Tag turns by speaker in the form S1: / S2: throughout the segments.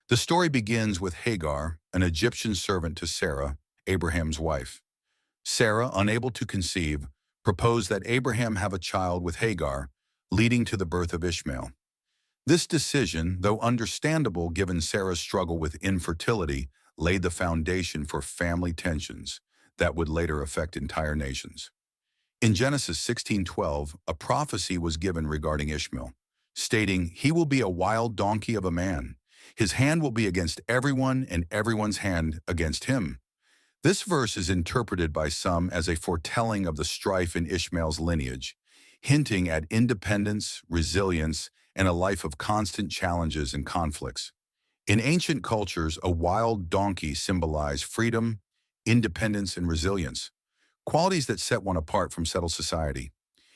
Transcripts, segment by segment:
S1: The story begins with Hagar, an Egyptian servant to Sarah, Abraham's wife. Sarah, unable to conceive, proposed that Abraham have a child with Hagar, leading to the birth of Ishmael. This decision, though understandable given Sarah's struggle with infertility, laid the foundation for family tensions that would later affect entire nations. In Genesis 16:12, a prophecy was given regarding Ishmael, stating, "He will be a wild donkey of a man. His hand will be against everyone and everyone's hand against him." This verse is interpreted by some as a foretelling of the strife in Ishmael's lineage, hinting at independence, resilience, and a life of constant challenges and conflicts. In ancient cultures, a wild donkey symbolized freedom, independence, and resilience, qualities that set one apart from settled society.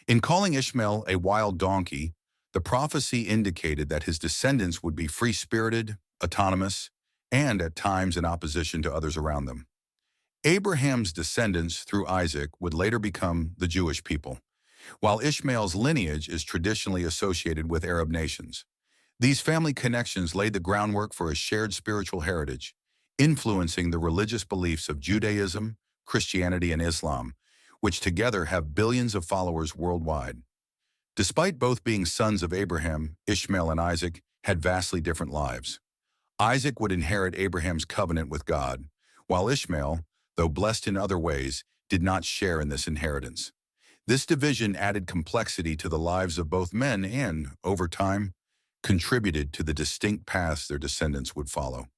S1: In calling Ishmael a wild donkey, the prophecy indicated that his descendants would be free-spirited, autonomous, and at times in opposition to others around them. Abraham's descendants through Isaac would later become the Jewish people, while Ishmael's lineage is traditionally associated with Arab nations. These family connections laid the groundwork for a shared spiritual heritage, influencing the religious beliefs of Judaism, Christianity, and Islam, which together have billions of followers worldwide. Despite both being sons of Abraham, Ishmael and Isaac had vastly different lives. Isaac would inherit Abraham's covenant with God, while Ishmael, though blessed in other ways, did not share in this inheritance. This division added complexity to the lives of both men and, over time, contributed to the distinct paths their descendants would follow.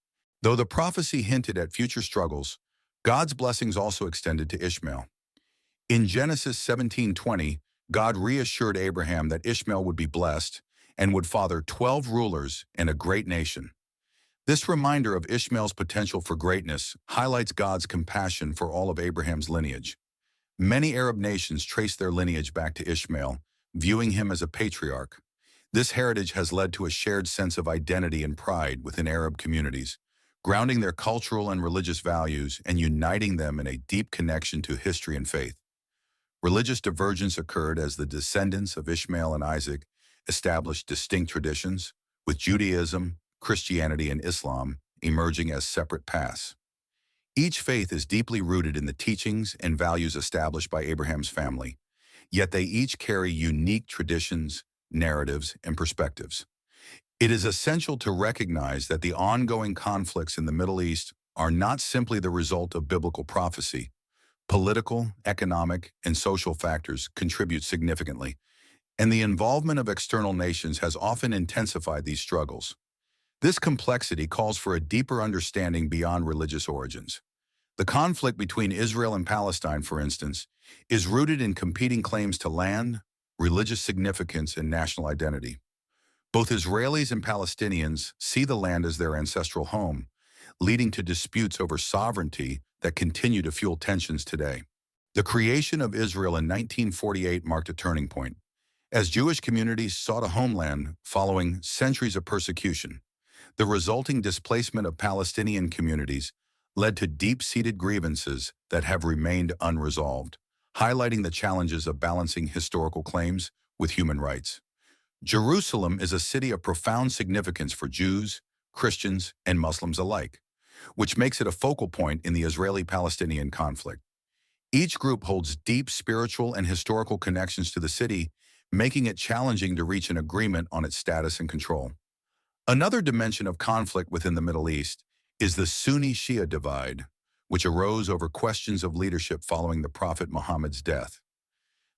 S1: Though the prophecy hinted at future struggles, God's blessings also extended to Ishmael. In Genesis 17:20, God reassured Abraham that Ishmael would be blessed and would father 12 rulers and a great nation. This reminder of Ishmael's potential for greatness highlights God's compassion for all of Abraham's lineage. Many Arab nations trace their lineage back to Ishmael, viewing him as a patriarch. This heritage has led to a shared sense of identity and pride within Arab communities, grounding their cultural and religious values and uniting them in a deep connection to history and faith. Religious divergence occurred as the descendants of Ishmael and Isaac established distinct traditions, with Judaism, Christianity, and Islam emerging as separate paths. Each faith is deeply rooted in the teachings and values established by Abraham's family, yet they each carry unique traditions, narratives, and perspectives. It is essential to recognize that the ongoing conflicts in the Middle East are not simply the result of biblical prophecy. Political, economic, and social factors contribute significantly, and the involvement of external nations has often intensified these struggles. This complexity calls for a deeper understanding beyond religious origins. The conflict between Israel and Palestine, for instance, is rooted in competing claims to land, religious significance, and national identity. Both Israelis and Palestinians see the land as their ancestral home, leading to disputes over sovereignty that continue to fuel tensions today. The creation of Israel in 1948 marked a turning point, as Jewish communities sought a homeland following centuries of persecution. The resulting displacement of Palestinian communities led to deep-seated grievances that have remained unresolved, highlighting the challenges of balancing historical claims with human rights. Jerusalem is a city of profound significance for Jews, Christians, and Muslims alike, which makes it a focal point in the Israeli-Palestinian conflict. Each group holds deep spiritual and historical connections to the city, making it challenging to reach an agreement on its status and control. Another dimension of conflict within the Middle East is the Sunni-Shia divide, which arose over questions of leadership following the Prophet Muhammad's death.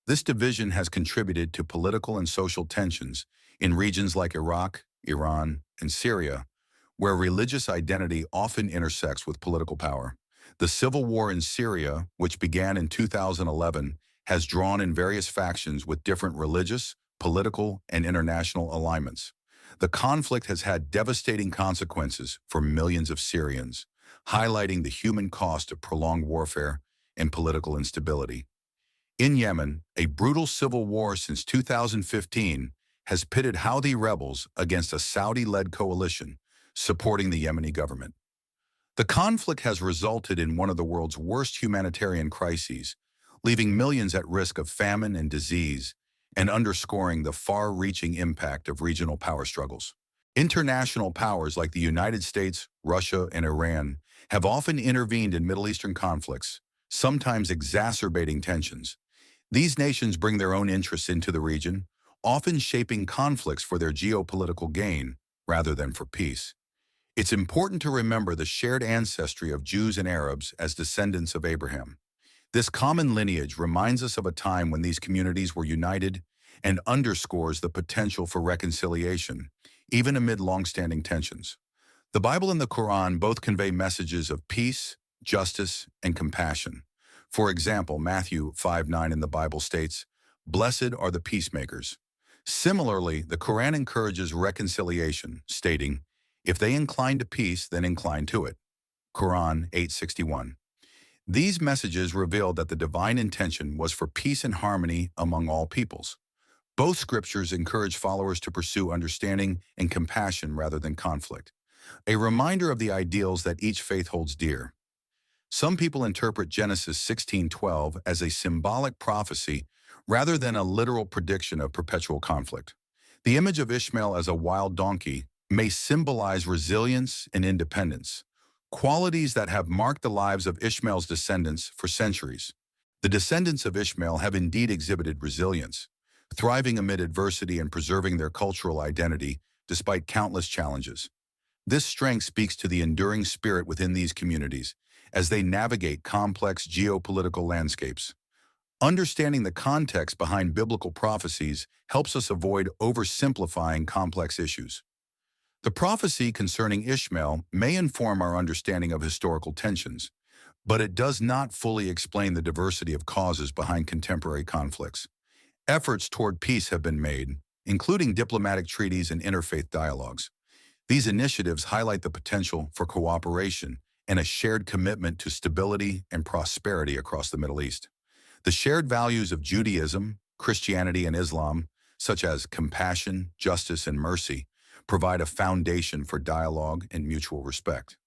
S1: This division has contributed to political and social tensions in regions like Iraq, Iran, and Syria, where religious identity often intersects with political power. The civil war in Syria, which began in 2011, has drawn in various factions with different religious, political, and international alignments. The conflict has had devastating consequences for millions of Syrians, highlighting the human cost of prolonged warfare and political instability. In Yemen, a brutal civil war since 2015 has pitted Houthi rebels against a Saudi-led coalition supporting the Yemeni government. The conflict has resulted in one of the world's worst humanitarian crises, leaving millions at risk of famine and disease, and underscoring the far-reaching impact of regional power struggles. International powers like the United States, Russia, and Iran have often intervened in Middle Eastern conflicts, sometimes exacerbating tensions. These nations bring their own interests into the region, often shaping conflicts for their geopolitical gain rather than for peace. It's important to remember the shared ancestry of Jews and Arabs as descendants of Abraham. This common lineage reminds us of a time when these communities were united and underscores the potential for reconciliation, even amid long-standing tensions. The Bible and the Quran both convey messages of peace, justice, and compassion. For example, Matthew 5:9 in the Bible states, "Blessed are the peacemakers." Similarly, the Quran encourages reconciliation, stating, "If they incline to peace, then incline to it." Quran 8:61. These messages reveal that the divine intention was for peace and harmony among all peoples. Both scriptures encourage followers to pursue understanding and compassion rather than conflict, a reminder of the ideals that each faith holds dear. Some people interpret Genesis 16:12 as a symbolic prophecy rather than a literal prediction of perpetual conflict. The image of Ishmael as a wild donkey may symbolize resilience and independence, qualities that have marked the lives of Ishmael's descendants for centuries. The descendants of Ishmael have indeed exhibited resilience, thriving amid adversity and preserving their cultural identity despite countless challenges. This strength speaks to the enduring spirit within these communities as they navigate complex geopolitical landscapes. Understanding the context behind biblical prophecies helps us avoid oversimplifying complex issues. The prophecy concerning Ishmael may inform our understanding of historical tensions, but it does not fully explain the diversity of causes behind contemporary conflicts. Efforts toward peace have been made, including diplomatic treaties and interfaith dialogues. These initiatives highlight the potential for cooperation and a shared commitment to stability and prosperity across the Middle East. The shared values of Judaism, Christianity, and Islam, such as compassion, justice, and mercy, provide a foundation for dialogue and mutual respect.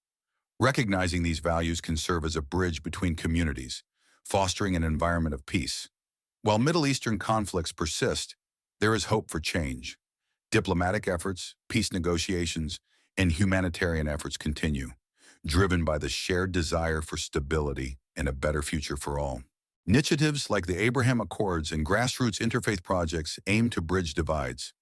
S1: Recognizing these values can serve as a bridge between communities, fostering an environment of peace. While Middle Eastern conflicts persist, there is hope for change. Diplomatic efforts, peace negotiations, and humanitarian efforts continue, driven by the shared desire for stability and a better future for all. Initiatives like the Abraham Accords and grassroots interfaith projects aim to bridge divides.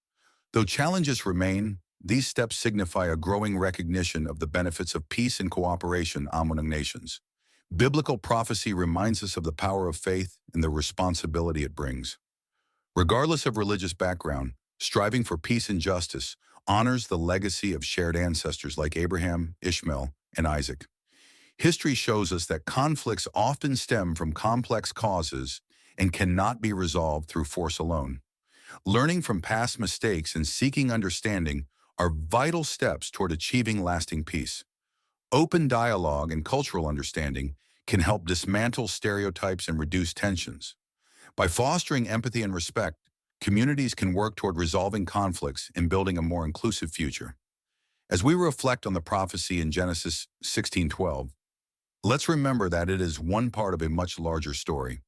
S1: Though challenges remain, these steps signify a growing recognition of the benefits of peace and cooperation among nations. Biblical prophecy reminds us of the power of faith and the responsibility it brings. Regardless of religious background, striving for peace and justice honors the legacy of shared ancestors like Abraham, Ishmael, and Isaac. History shows us that conflicts often stem from complex causes and cannot be resolved through force alone. Learning from past mistakes and seeking understanding are vital steps toward achieving lasting peace. Open dialogue and cultural understanding can help dismantle stereotypes and reduce tensions. By fostering empathy and respect, communities can work toward resolving conflicts and building a more inclusive future. As we reflect on the prophecy in Genesis 16:12, let's remember that it is one part of a much larger story.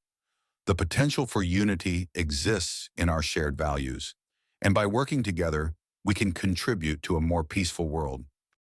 S1: The potential for unity exists in our shared values, and by working together, we can contribute to a more peaceful world.